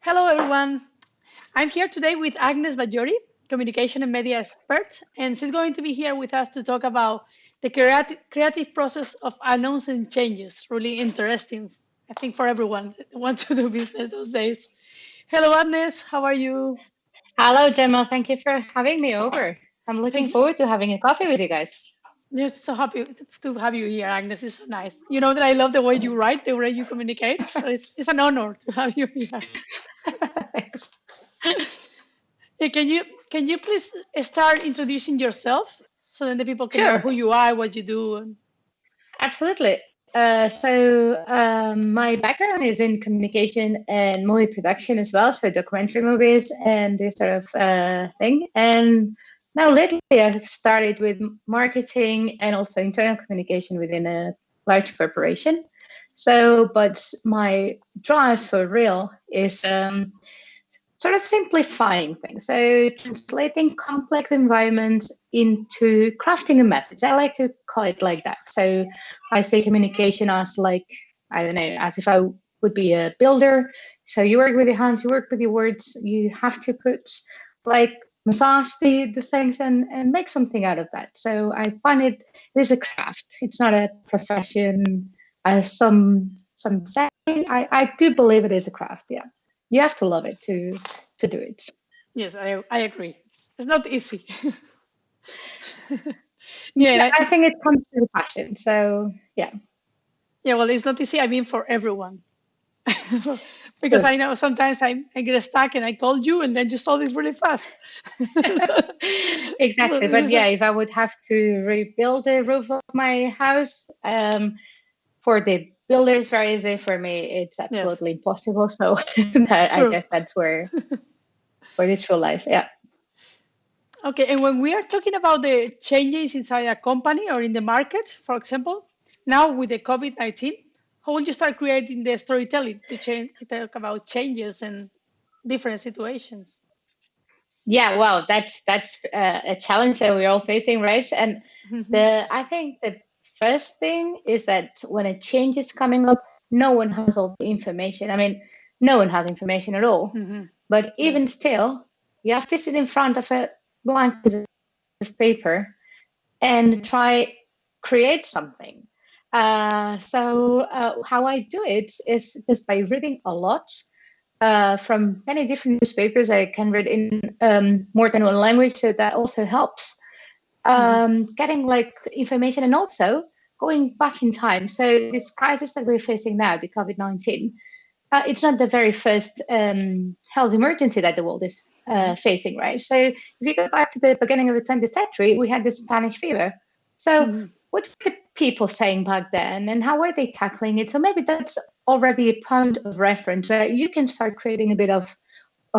Hello, everyone. I'm here today with Agnès Batllori, communication and media expert, and she's going to be here with us to talk about the creative process of announcing changes. Really interesting, I think, for everyone that wants to do business those days. Hello, Agnès. How are you? Hello, Gemma. Thank you for having me over. I'm looking Thank you. forward to having a coffee with you guys. Yes, so happy to have you here, Agnes. It's so nice. You know that I love the way you write, the way you communicate. So it's an honor to have you here. Thanks. Can you please start introducing yourself so then the people can know Sure, who you are, what you do? absolutely. My background is in communication and movie production as well, so documentary movies and this sort of thing. And now lately, I've started with marketing and also internal communication within a large corporation. But my drive for real is sort of simplifying things. So translating complex environments into crafting a message. I like to call it like that. So I say communication as like, I don't know, as if I would be a builder. So you work with your hands, you work with your words, you have to put like massage the things and make something out of that. So I find it is a craft. It's not a profession as some say. I do believe it is a craft, yeah. You have to love it to do it. Yes, I agree. It's not easy. Yeah, Yeah, I think it comes to the passion. So yeah, yeah. Well, it's not easy. I mean, for everyone. Because true. I know sometimes I get stuck and I call you and then you solve it really fast. so, so Exactly. this But is yeah, if I would have to rebuild the roof of my house, for the builder it's very easy. For me, it's yes, absolutely impossible. So I true. guess that's where it is real life. Yeah. Okay, and when we are talking about the changes inside a company or in the market, for example, now with the COVID-19, how will you start creating the storytelling to talk about changes and different situations? Yeah, well, that's a challenge that we're all facing, right? And Hmm. the I think the first thing is that when a change is coming up, no one has all the information. I mean, no one has information at all. Hmm. But Yes. even still, you have to sit in front of a blank piece of paper and try create something. How I do it is just by reading a lot from many different newspapers. I can read in more than one language, so that also helps. Hmm. Getting like information and also going back in time. So this crisis that we're facing now, the COVID-19, it's not the very first health emergency that the world is Hmm. facing, right? So if you go back to the beginning of the 20th century, we had the Spanish fever. So Hmm. what were the people saying back then, and how were they tackling it? So maybe that's already a point of reference where you can start creating a bit of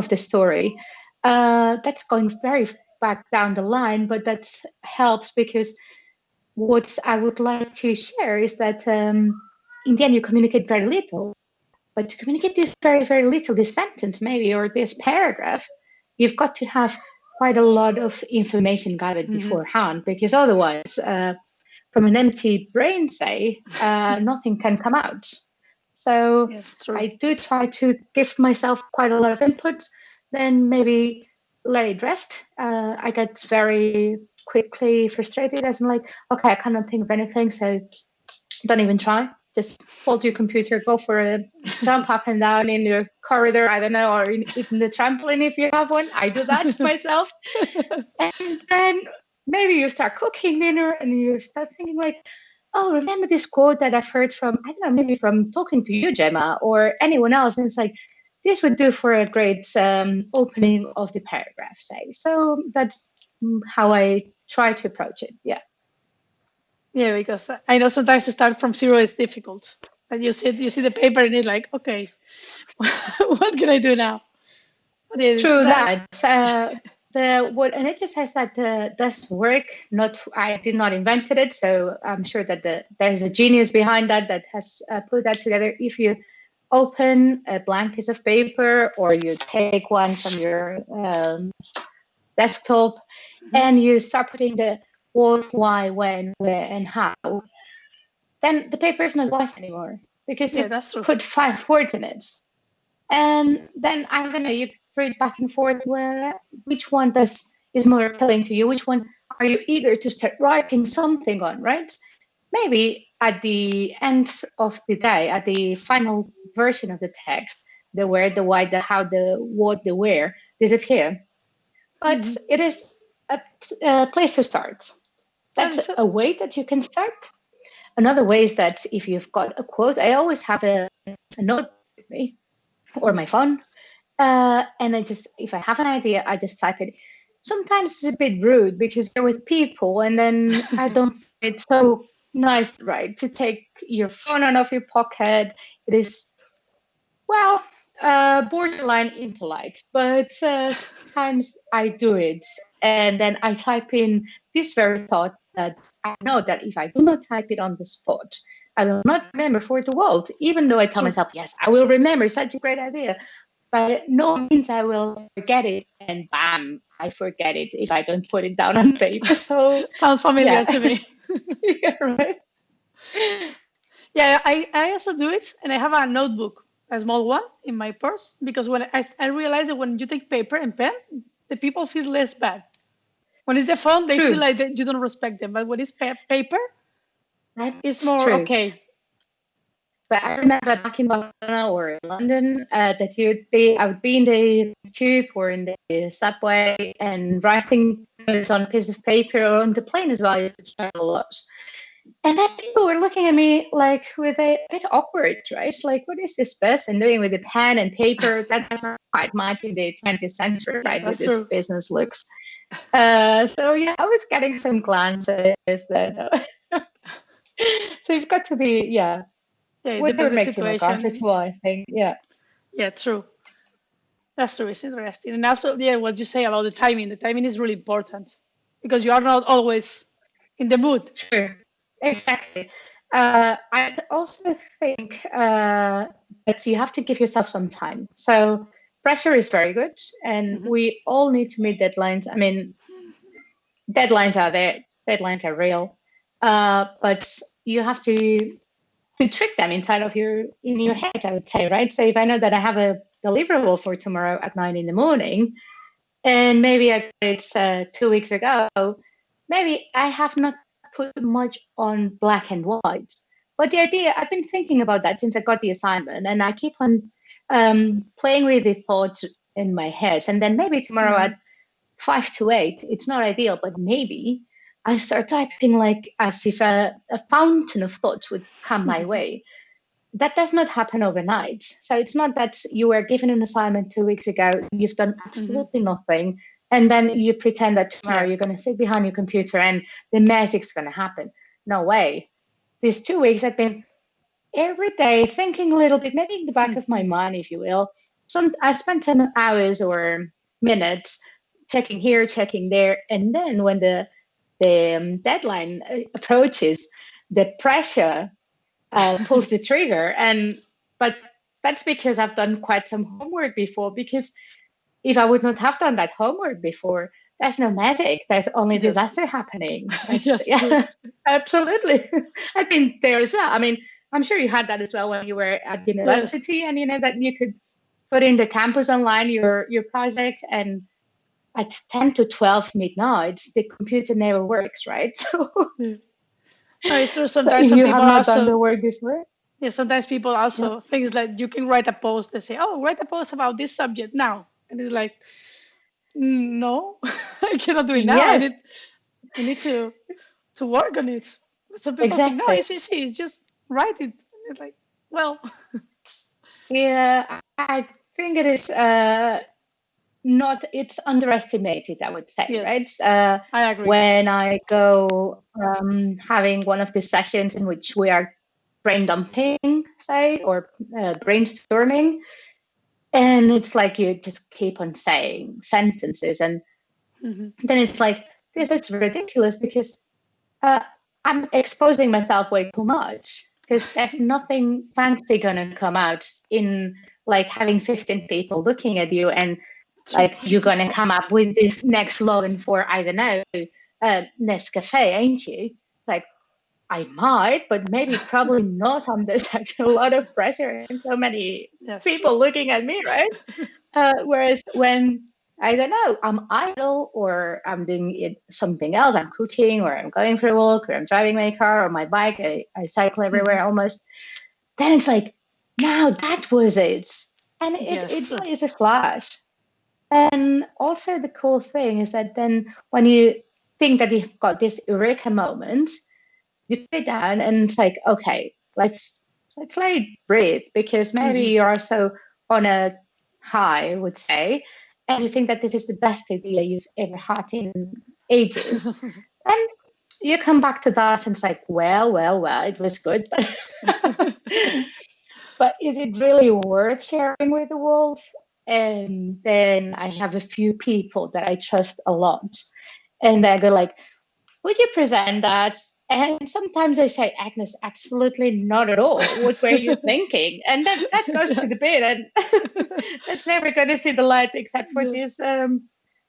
the story. That's going very back down the line, but that helps because what I would like to share is that in the end you communicate very little, but to communicate this very, very little, this sentence maybe, or this paragraph, you've got to have quite a lot of information gathered Hmm. beforehand, because otherwise, from an empty brain, say, nothing can come out. So Yes, true. I do try to give myself quite a lot of input, then maybe let it rest. I get very quickly frustrated as I'm like, okay, I cannot think of anything, so don't even try. Just hold your computer, go for a jump up and down in your corridor, I don't know, or in the trampoline if you have one. I do that myself. And then maybe you start cooking dinner and you start thinking like, oh, remember this quote that I've heard from, I don't know, maybe from talking to you, Gemma, or anyone else. And it's like, this would do for a great opening of the paragraph, say. So that's how I try to approach it. Yeah. Yeah, because I know sometimes to start from zero is difficult. And you see the paper and it's like, okay, what can I do now? But it is True that. that. The what and it just says that does work. Not I did not invented it, so I'm sure that there's a genius behind that has put that together. If you open a blank piece of paper or you take one from your desktop Mhm. and you start putting the what, why, when, where, and how, then the paper is not voice anymore because Yeah, you that's true. put 5 words in it. And then I don't know, you read back and forth where which one is more appealing to you, which one are you eager to start writing something on, right? Maybe at the end of the day, at the final version of the text, the where, the why, the how, the what, the where disappear. But Hmm. it is a place to start. And That's so, a way that you can start. Another way is that if you've got a quote, I always have a notebook with me or my phone. And I just, if I have an idea, I just type it. Sometimes it's a bit rude because you're with people, and then I don't think it's so nice, right, to take your phone out of your pocket. It is, well, borderline impolite, but sometimes I do it. And then I type in this very thought that I know that if I do not type it on the spot, I will not remember for the world, even though I tell true. myself, yes, I will remember, such a great idea. But no means I will forget it, and bam, I forget it if I don't put it down on paper. So, Sounds familiar yeah, to me. yeah, right. Yeah, I also do it, and I have a notebook, a small one, in my purse because when I realize that when you take paper and pen, the people feel less bad. When it's the phone, they feel True. like that you don't respect them, but when it's paper, it's That's more true. okay. But I remember back in Barcelona or in London that I would be in the tube or in the subway and writing notes on a piece of paper or on the plane as well. I used to travel a lot. And then people were looking at me like with a bit awkward, right? Like, what is this person doing with a pen and paper? That doesn't quite match in the 20th century, Yeah, right? With that's this true. business looks. So yeah, I was getting some glances that. So you've got to be, yeah, Yeah, it whatever depends the makes you more situation. comfortable, I think. Yeah. Yeah, true. That's true. It's interesting. And also, yeah, what you say about the timing. The timing is really important because you are not always in the mood. Sure, exactly. I also think that you have to give yourself some time. So pressure is very good, and Hmm. we all need to meet deadlines. I mean, deadlines are there, deadlines are real, but you have to trick them inside of your head. I would say, right? So if I know that I have a deliverable for tomorrow at 9 in the morning, and maybe I got it 2 weeks ago, maybe I have not put much on black and white. But the idea, I've been thinking about that since I got the assignment, and I keep on playing with the thoughts in my head. And then maybe tomorrow Hmm. at 5 to 8, it's not ideal, but maybe I start typing like as if a fountain of thoughts would come my way. That does not happen overnight. So it's not that you were given an assignment 2 weeks ago, you've done Hmm. absolutely nothing, and then you pretend that tomorrow Yeah. you're going to sit behind your computer and the magic's going to happen. No way. These 2 weeks I've been every day thinking a little bit, maybe in the back of my mind, if you will. I spent some hours or minutes checking here, checking there, and then when the deadline approaches, the pressure pulls the trigger. But that's because I've done quite some homework before. Because if I would not have done that homework before, there's no magic. There's only Yes. disaster happening. That's Yes, true. yeah, absolutely. I've been there as well. I mean, I'm sure you had that as well when you were at Yes. university, and you know that you could put in the campus online your project, and at 10 to 12 midnight, the computer never works, right? So, Yeah. No, it's true. so Sometimes if some you people have not done also, the work before, yeah, sometimes people yeah, also things like you can write a post and say, "Oh, write a post about this subject now," and it's like, No, I cannot do it now. yes, I need to work on it. Some people think, no, exactly. it's easy. It's just write it. And it's like, well, Yeah, I think it is not, it's underestimated, I would say, yes, right? I agree. When I go having one of the sessions in which we are brain dumping, say, or brainstorming, and it's like you just keep on saying sentences, and Hmm. then it's like, this is ridiculous because uh, I'm exposing myself way too much because there's nothing fancy gonna come out in like having 15 people looking at you and True. like you're gonna come up with this next slogan for, I don't know, Nescafe, ain't you? Like, I might, but maybe probably not. There's actually a lot of pressure and so many That's people true. looking at me, right? Whereas when I don't know, I'm idle or I'm doing something else, I'm cooking or I'm going for a walk or I'm driving my car or my bike, I cycle everywhere Mhm. almost, then it's like, now that was it. And Yes. it really is a flash. And also the cool thing is that then when you think that you've got this eureka moment, you put it down and it's like, okay, let's let it breathe because maybe Hmm. you are so on a high, I would say, and you think that this is the best idea you've ever had in ages. And you come back to that and it's like, well, it was good, but but is it really worth sharing with the world? And then I have a few people that I trust a lot. And I go like, would you present that? And sometimes they say, Agnes, absolutely not at all. What were you thinking? And that goes Yeah. to the bin, and that's never going to see the light except for Yes. these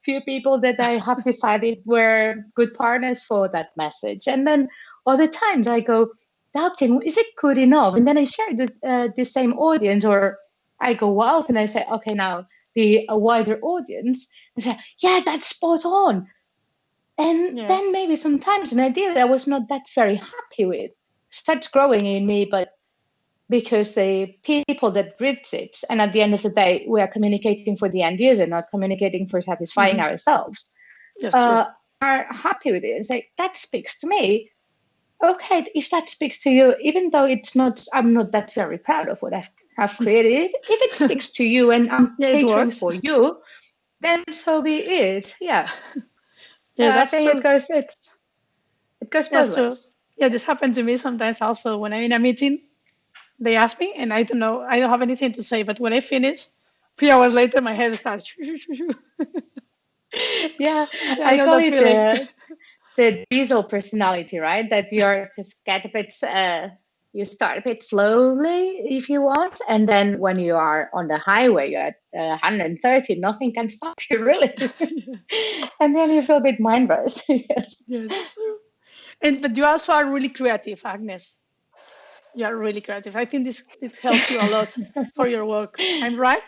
few people that I have decided were good partners for that message. And then other times I go doubting, is it good enough? And then I share the same audience, or I go out and I say, okay, now the a wider audience, and say, yeah, that's spot on. And Yeah. then maybe sometimes an idea that I was not that very happy with starts growing in me, but because the people that reads it, and at the end of the day, we are communicating for the end user, not communicating for satisfying Hmm. ourselves, That's true. uh, are happy with it and say, that speaks to me. Okay, if that speaks to you, even though I'm not that very proud of what have created, if it speaks to you and I'm Yeah, it catering works. for you, then so be it. Yeah. So Yeah, I that's think true. it goes both That's true. ways. Yeah, this happened to me sometimes also when I'm in a meeting. They ask me, and I don't know, I don't have anything to say. But when I finish, 3 hours later, my head starts. Shoo, shoo, shoo, shoo. Yeah, Yeah, I I know call that it feeling. the diesel personality, right? That you're just get a bit you start a bit slowly if you want, and then when you are on the highway, you're at 130, nothing can stop you really, and then you feel a bit mind raced. Yes. Yeah, that's true. And but you also are really creative, Agnes. You are really creative. I think this helps you a lot for your work. I'm right?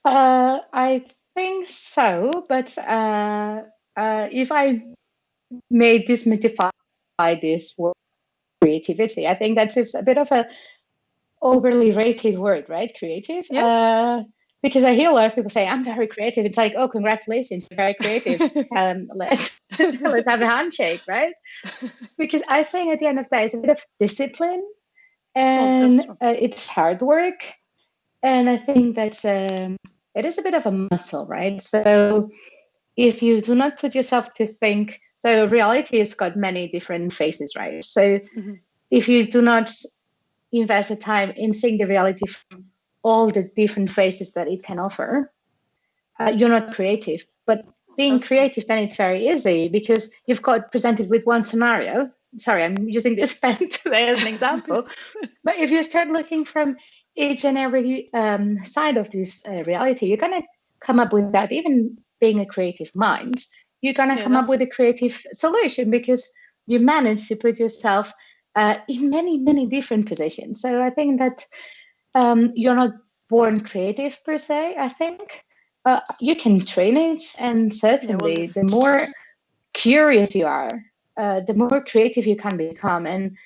I think so, but if I may demystify this word creativity, I think that is a bit of a overly rated word, right? Creative. Yes. Because I hear a lot of people say, I'm very creative. It's like, oh, congratulations, you're very creative. Let's have a handshake, right? Because I think at the end of the day, it's a bit of discipline Oh, that's and true. it's hard work. And I think that it is a bit of a muscle, right? So if you do not put yourself to think, so reality has got many different faces, right? So Hmm. if you do not invest the time in seeing the reality from all the different faces that it can offer, you're not creative. But being That's true. creative, then it's very easy because you've got presented with one scenario. Sorry, I'm using this pen today as an example. But if you start looking from each and every side of this reality, you're going to come up with that. Even being a creative mind, you're going to Yeah, come up that's with a creative solution because you manage to put yourself in many, many different positions. So I think that you're not born creative per se. I think you can train it, and yeah. Well, certainly this. the more curious you are, the more creative you can become, and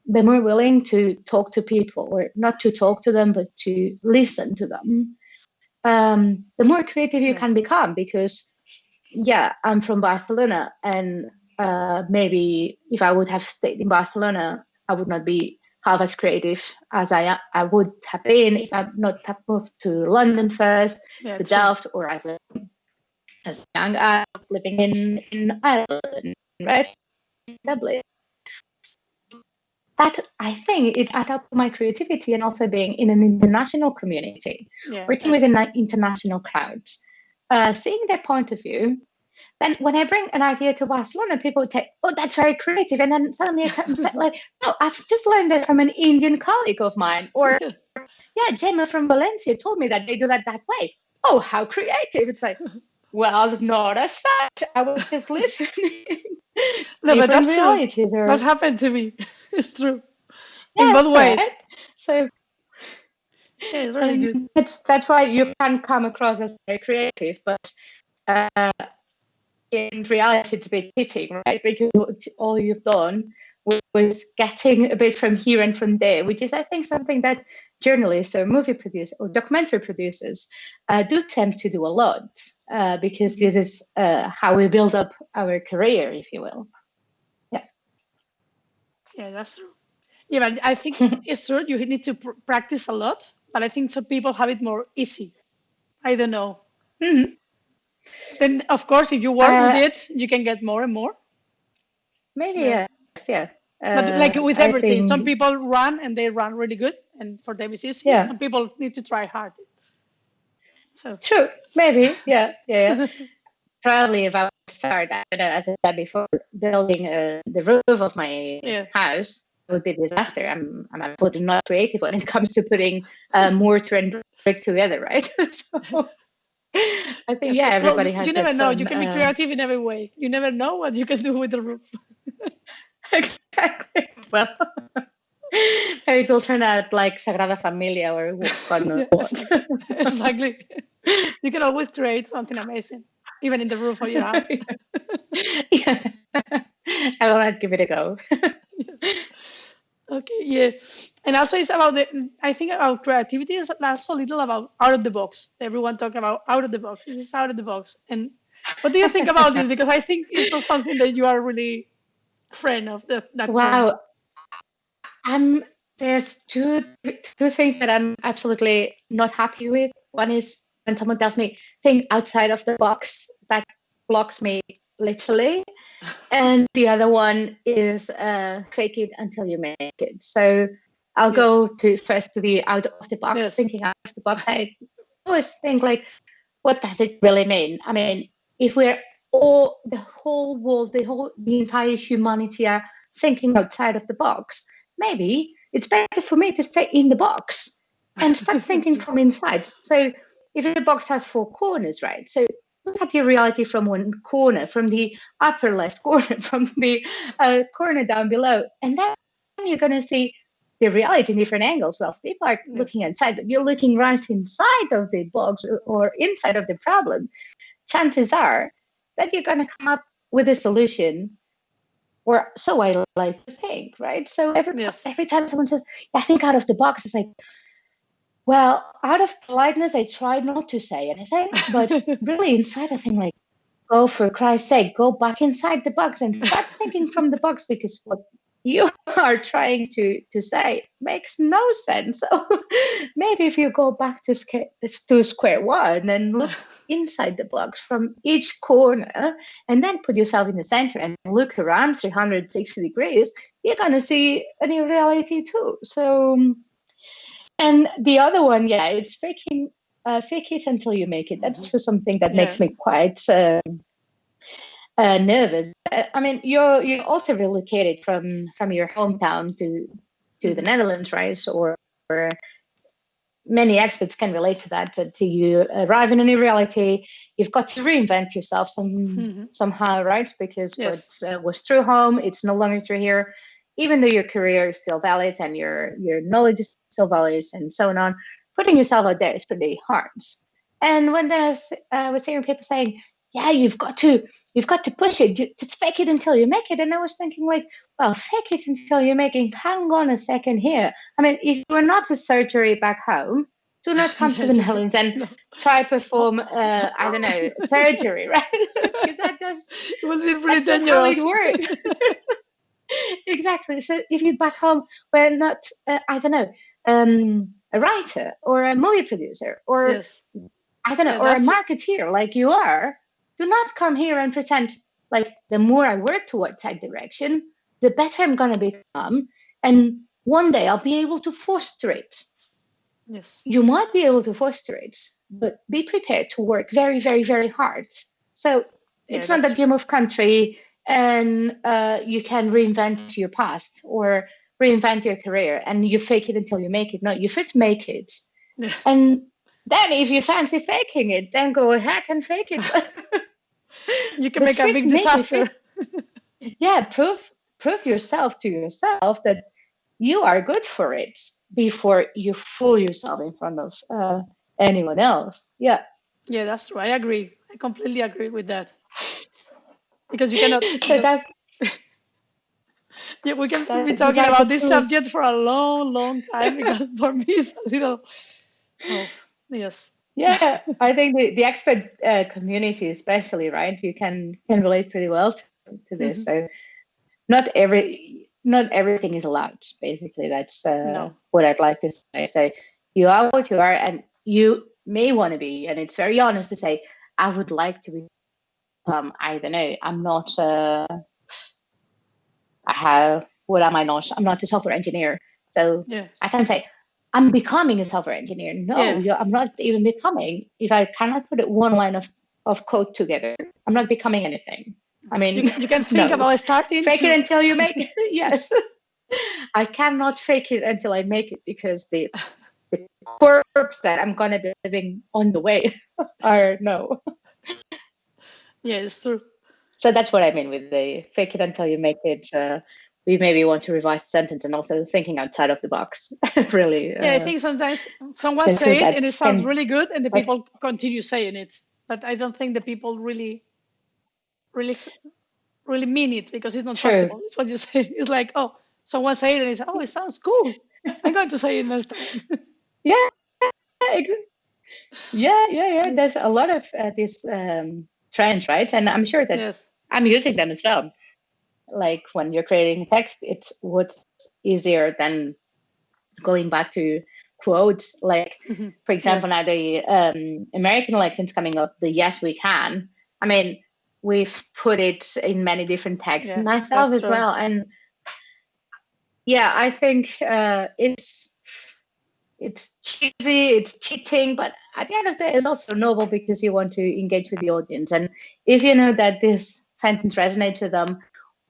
the more willing to talk to people, or not to talk to them, but to listen to them. The more creative you Yeah. can become, because yeah, I'm from Barcelona, and maybe if I would have stayed in Barcelona, I would not be half as creative as I would have been if I not have moved to London first, Yeah. to True. Delft, or as a young adult living in Ireland, right, Dublin. That I think it added up to my creativity, and also being in an international community, Yeah. working with international crowds, seeing their point of view. Then when I bring an idea to Barcelona, people would say, "Oh, that's very creative," and then suddenly it comes like, "No, I've just learned that from an Indian colleague of mine," or Yeah. "Yeah, Gemma from Valencia told me that they do that way." Oh, how creative! It's like, Well, not as such. I was just listening. No, but Different that's true. realities That are, happened to me. It's true in yes, both ways. right? So, Yeah, it's really and good. that's why you can come across as very creative, but uh, in reality, it's a bit cheating, right? Because all you've done was getting a bit from here and from there, which is, I think, something that journalists or movie producers or documentary producers do tend to do a lot, because Mhm. this is how we build up our career, if you will. Yeah. Yeah, that's true. Yeah, but I think it's true. You need to practice a lot, but I think some people have it more easy. I don't know. Mhm. Then, of course, if you work with uh, it, you can get more and more. Maybe But, yes, yeah. but like with I everything, some think, people run and they run really good, and for them it's easy. yeah, Some people need to try hard. So, true. Maybe, yeah, yeah, yeah. Probably if I would start, I don't know, as I said before, building the roof of my yeah. house, it would be a disaster. I'm absolutely not creative when it comes to putting mortar and brick together, right? So I think, Yes. yeah, Well, everybody you has never its know. You own. can be creative in every way. You never know what you can do with the roof. Exactly. Well, maybe it will turn out like Sagrada Familia or God knows Yeah, what. exactly. Exactly. You can always create something amazing, even in the roof of your house. Yeah. I will not give it a go. Okay, yeah. And also it's about I think about creativity is also a little about out of the box. Everyone talk about out of the box. This is out of the box. And what do you think about this? Because I think it's not something that you are really friend of that term. Wow. I'm There's two things that I'm absolutely not happy with. One is when someone tells me think outside of the box, that blocks me literally. And the other one is fake it until you make it. So I'll Yes. go to first to the out of the box, Yes. thinking out of the box. I always think like, what does it really mean? I mean, if we're all the whole world, the entire humanity are thinking outside of the box, maybe it's better for me to stay in the box and start thinking from inside. So if the box has four corners, right? So look at your reality from one corner, from the upper left corner, from the corner down below, and then you're going to see the reality in different angles. Well, people are Yes. looking inside, but you're looking right inside of the box or inside of the problem. Chances are that you're going to come up with a solution, or so I like to think, right? So Yes. every time someone says, "I think out of the box," it's like, well, out of politeness, I try not to say anything, but really inside, I think like, oh, for Christ's sake, go back inside the box and start thinking from the box, because what you are trying to say makes no sense. So maybe if you go back to square one and look inside the box from each corner, and then put yourself in the center and look around 360 degrees, you're going to see a new reality too. So, and the other one, yeah, it's fake it until you make it. That's also something that makes Yes. me quite nervous. I mean, you're also relocated from your hometown to the Hmm. Netherlands, right? Or many experts can relate to that. To you arrive in a new reality, you've got to reinvent yourself Hmm. somehow, right? Because what Yes. was through home, it's no longer through here. Even though your career is still valid and your knowledge is still valid and so on, putting yourself out there is pretty hard. And when I was hearing people saying, "Yeah, you've got to push it, just fake it until you make it," and I was thinking like, well, fake it until you make it. Hang on a second here. I mean, if you're not a surgery back home, do not come to Yeah, the you can. Netherlands and No. try perform, I don't know, surgery, right? Because It was really that's not how it dangerous. works. Exactly. So if you back home were not, I don't know, a writer or a movie producer or Yes. I don't know, Yeah, or a that's marketeer like you are, do not come here and pretend like the more I work towards that direction, the better I'm going to become. And one day I'll be able to foster it. yes. You might be able to foster it, but be prepared to work very, very, very hard. So Yeah, it's not that's that you move country and you can reinvent your past or reinvent your career and you fake it until you make it. No, you first make it. yeah. And Then if you fancy faking it, then go ahead and fake it. You can But make a first, big make it disaster. first. Yeah, prove yourself to yourself that you are good for it before you fool yourself in front of anyone else. Yeah. Yeah, that's true. I agree. I completely agree with that. Because you cannot, So because yeah, we can be these talking are the about this two. subject for a long, long time because for me it's a little, oh, yes. Yeah, I think the expert community, especially, right? You can relate pretty well to this. Mhm. So not everything is allowed. Basically, that's No. what I'd like to say. So you are what you are, and you may want to be, and it's very honest to say, I would like to be. I don't know. I'm not. I have. What am I not? I'm not a software engineer, so Yeah. I can say I'm becoming a software engineer. No, Yeah. I'm not even becoming. If I cannot put one line of code together, I'm not becoming anything. I You mean, can, you can think no. about starting Fake it to, until you make it. Yes. I cannot fake it until I make it because the corpse that I'm gonna be living on the way are no. yeah, it's true. So that's what I mean with the fake it until you make it. We maybe want to revise the sentence and also thinking outside of the box. Really, Yeah, I think sometimes someone the tool say it that and it sounds can really good and the like people continue saying it. But I don't think the people really, really, really mean it because it's not true. possible. It's what you say. It's like, oh, someone say it and it's, oh, it sounds cool. I'm going to say it next time. Yeah, yeah. There's a lot of these trends, right? And I'm sure that Yes. I'm using them as well. Like when you're creating text, it's what's easier than going back to quotes. Like, Mhm. for example, Yes. now the American election's coming up, the yes, we can. I mean, we've put it in many different texts, Yeah, myself that's as true. well. And yeah, I think it's cheesy, it's cheating, but at the end of the day, it's also noble because you want to engage with the audience. And if you know that this sentence resonates with them,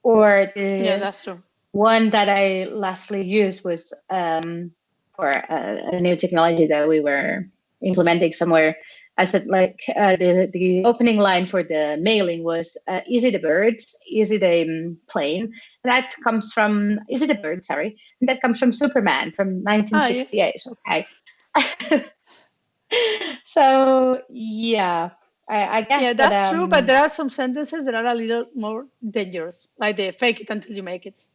or Yeah, the that's true. one that I lastly used was for a new technology that we were implementing somewhere. I said like the opening line for the mailing was "Is it a bird? Is it a plane?" That comes from "Is it a bird?" Sorry, and that comes from Superman from Ah, yeah. 1968. Okay, so yeah, I guess Yeah, that that's true, but there are some sentences that are a little more dangerous, like the fake it until you make it.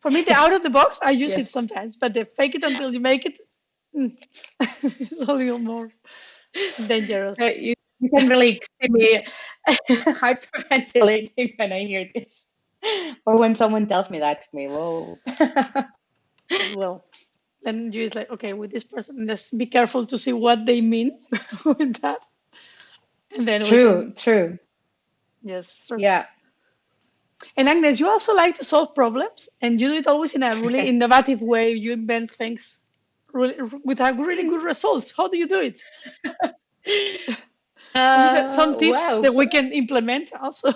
For me, the out yes, of the box, I use it yes. sometimes, but the fake it until you make it, mm, it's a little more dangerous. You can really see me hyperventilating when I hear this, or when someone tells me that to me. Whoa. Well, then you is like, okay, with this person, let's be careful to see what they mean with that, and then we True, can, true. yes, sure. Yeah. And Agnes, you also like to solve problems, and you do it always in a really innovative way. You invent things really, with a really good results. How do you do it? Can you get some tips Wow, that we can implement also?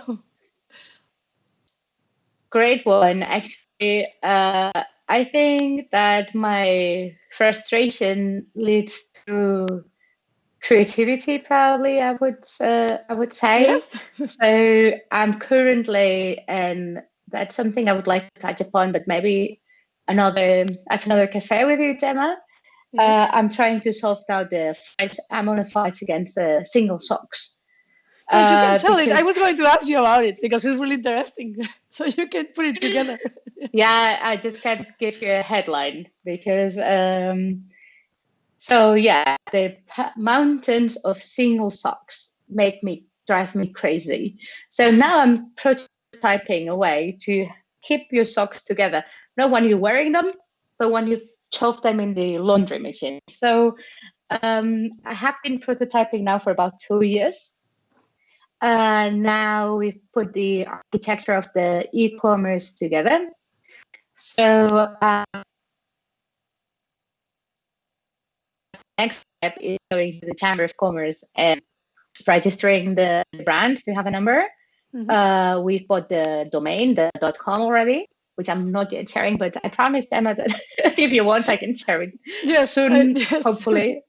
great one. Actually, I think that my frustration leads to creativity, probably. I would say. Yes. So I'm currently, and that's something I would like to touch upon, but maybe another cafe with you, Gemma. Yes. I'm trying to solve now the fight. I'm on a fight against single socks. Well, you can tell it. I Because was going to ask you about it because it's really interesting. So you can put it together. yeah, I just can't give you a headline because so yeah, the mountains of single socks drive me crazy. So now I'm prototyping a way to keep your socks together, not when you're wearing them, but when you shove them in the laundry machine. So I have been prototyping now for about 2 years. Now we've put the architecture of the e-commerce together. So next step is going to the Chamber of Commerce and registering the brand to have a number. Hmm. We've bought the domain, the .com already, which I'm not yet sharing, but I promised Emma that if you want, I can share it Yes. soon, Yes. hopefully.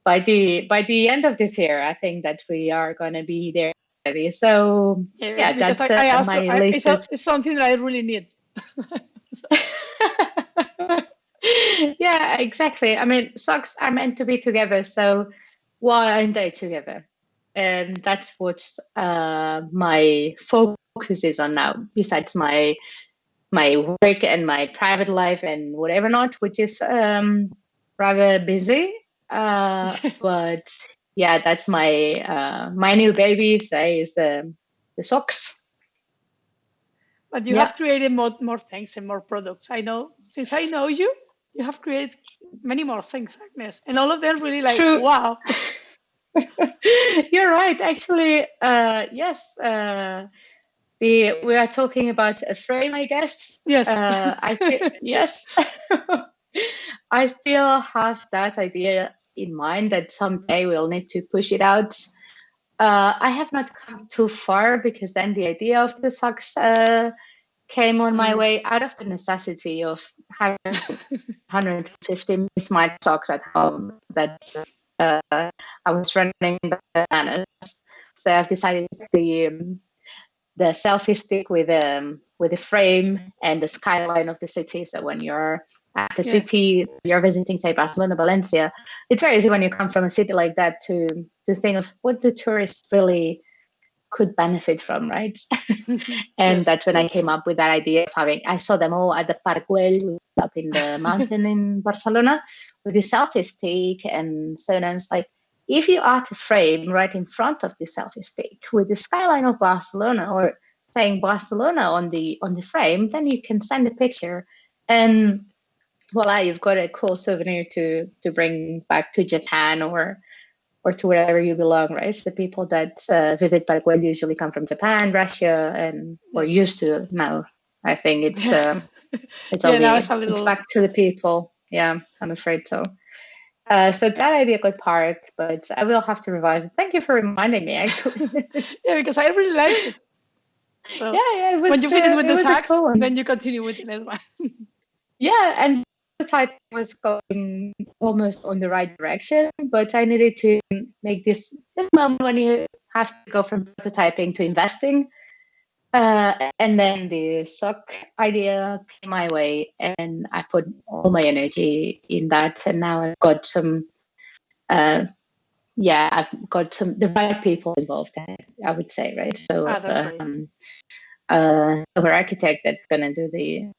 by the end of this year, I think that we are going to be there already. So Yeah, yeah, because that's I also my latest. it's something that I really need. So, Yeah, exactly. I mean, socks are meant to be together, so why aren't they together? And that's what my focus is on now, besides my work and my private life and whatever not, which is rather busy. But yeah, that's my new baby. Say is the socks. but you Yeah, have created more things and more products. I know since I know you, you have created many more things, Agnes, and all of them really like true. wow. You're right. Actually, yes. We are talking about a frame, I guess. Yes. I think yes. I still have that idea in mind that someday we'll need to push it out. I have not come too far because then the idea of the socks came on my Mm. way out of the necessity of having 150 smart socks at home that uh, I was running bananas. So I've decided the selfie stick with the frame and the skyline of the city. So when you're at the Yes. city, you're visiting, say, Barcelona, Valencia, it's very easy when you come from a city like that to think of what the tourists really could benefit from, right? And Yes. that's when I came up with that idea of having, I saw them all at the Park Güell up in the mountain in Barcelona with the selfie stick and so on. And it's like, if you add a frame right in front of the selfie stick with the skyline of Barcelona or saying Barcelona on the frame, then you can send a picture and voila, you've got a cool souvenir to bring back to Japan or to wherever you belong, right? The people that visit Paraguay usually come from Japan, Russia, and or Yes. used to now. I think it's Yeah. it's Yeah. Now it's only a it's little. back to the people. Yeah, I'm afraid so. So that idea got parked, but I will have to revise it. Thank you for reminding me. Actually, Yeah, because I really like it. So yeah, when you finish with it the was a sacks, cool one. then you continue with the next one. Yeah, and the type was going almost on the right direction, but I needed to make this moment when you have to go from prototyping to investing. And then the sock idea came my way, and I put all my energy in that. And now I've got uh, I've got the right people involved. I would say, right? So, Ah, that's great. software architect that's gonna do the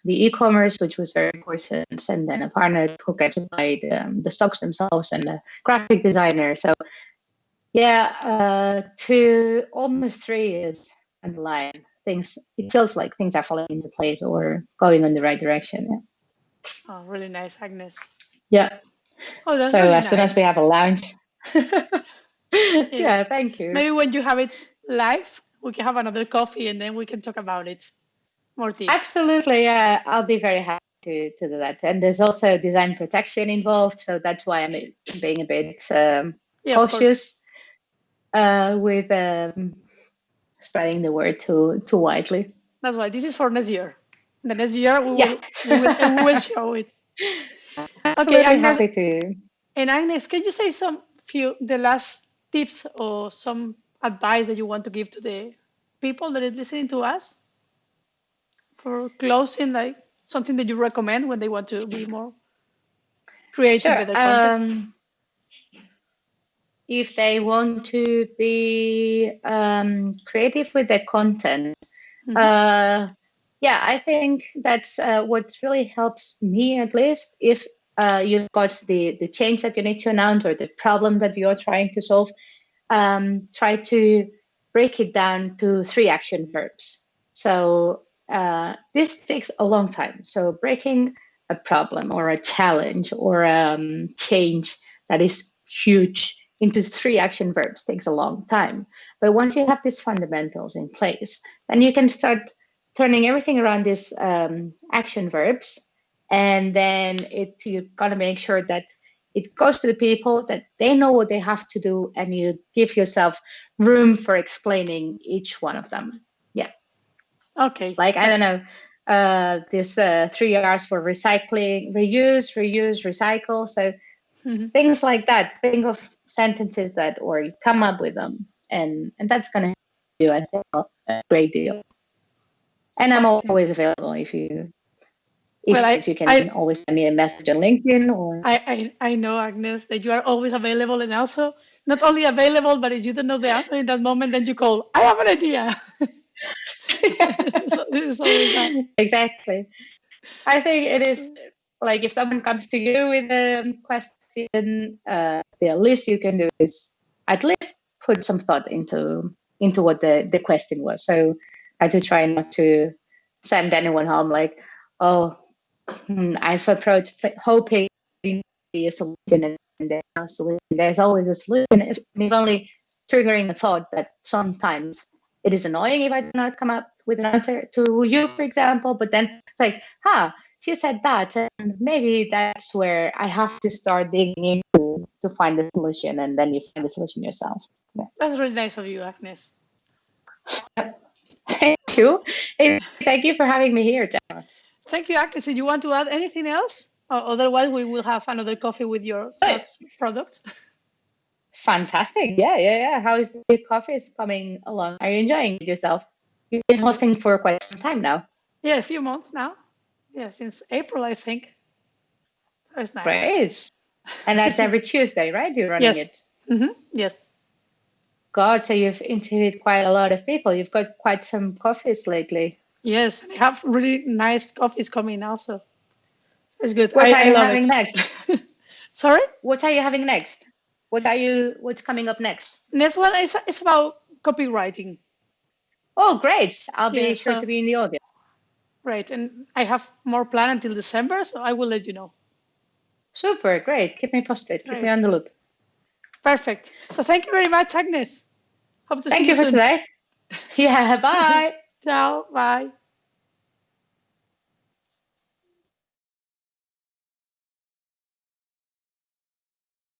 e-commerce, which was very important, and then a partner who can supply the stocks themselves, and a graphic designer. So yeah, to almost 3 years on the line, things it feels like things are falling into place or going in the right direction. Oh, really nice, Agnes. Yeah. Oh, that's So really as soon as we nice. have a launch, Yeah. yeah, thank you. Maybe when you have it live, we can have another coffee and then we can talk about it more deep. Absolutely, yeah, I'll be very happy to do that. And there's also design protection involved, so that's why I'm being a bit Yeah, of course. cautious with spreading the word too widely. That's why this is for next year. The next year Yeah, we will show it. Okay, absolutely Agnes, happy to. and Agnes, can you say some few the last tips or some advice that you want to give to the people that is listening to us for closing, like something that you recommend when they want to be more creating Sure. better content? If they want to be creative with their content, Hmm. uh, yeah, I think that's what really helps me at least. If you've got the change that you need to announce or the problem that you're trying to solve, try to break it down to 3 action verbs. So this takes a long time. So breaking a problem or a challenge or change that is huge into 3 action verbs takes a long time. But once you have these fundamentals in place, then you can start turning everything around these action verbs. And then you got to make sure that it goes to the people that they know what they have to do, and you give yourself room for explaining each one of them. Yeah, Okay, like I don't that's know, this 3 R's for recycling, reuse, recycle. So Mhm. things like that. Think of sentences that, or you come up with them, and that's gonna help you, I think, a great deal. And I'm Okay. always available if Well, you can always send me a message on LinkedIn or. I know, Agnes, that you are always available, and also not only available, but if you don't know the answer in that moment, then you call, I have an idea. So this is always that. Exactly. I think it is like if someone comes to you with a question, the least you can do is at least put some thought into what the question was. So I do try not to send anyone home like, oh, I've approached hoping to be a solution and there's no solution. There's always a solution. If only triggering a thought that sometimes it is annoying if I do not come up with an answer to you, for example, but then it's like, she said that, and maybe that's where I have to start digging into to find the solution, and then you find the solution yourself. Yeah. That's really nice of you, Agnes. Thank you. Hey, thank you for having me here, Gemma. Thank you, Agnes. Did you want to add anything else? Or otherwise, we will have another coffee with your Good. SaaS product. Fantastic. Yeah. How is the coffee is coming along? Are you enjoying it yourself? You've been hosting for quite some time now. Yeah, a few months now. Yeah, since April, I think. So it's nice. Great. And that's every Tuesday, right? You're running Yes. it. Yes. God, so you've interviewed quite a lot of people. You've got quite some coffees lately. Yes. I have really nice coffees coming also. It's good. What are I you love having it. next? Sorry? What are you having next? What's coming up next? Next one is it's about copywriting. Oh, great. I'll Yeah, be sure so to be in the audience. right. And I have more planned until December, so I will let you know. Super, great. Keep me posted. Keep me Right. on the loop. Perfect. So thank you very much, Agnes. Hope to see Thank you you for soon. today. Yeah, bye. Ciao. Bye.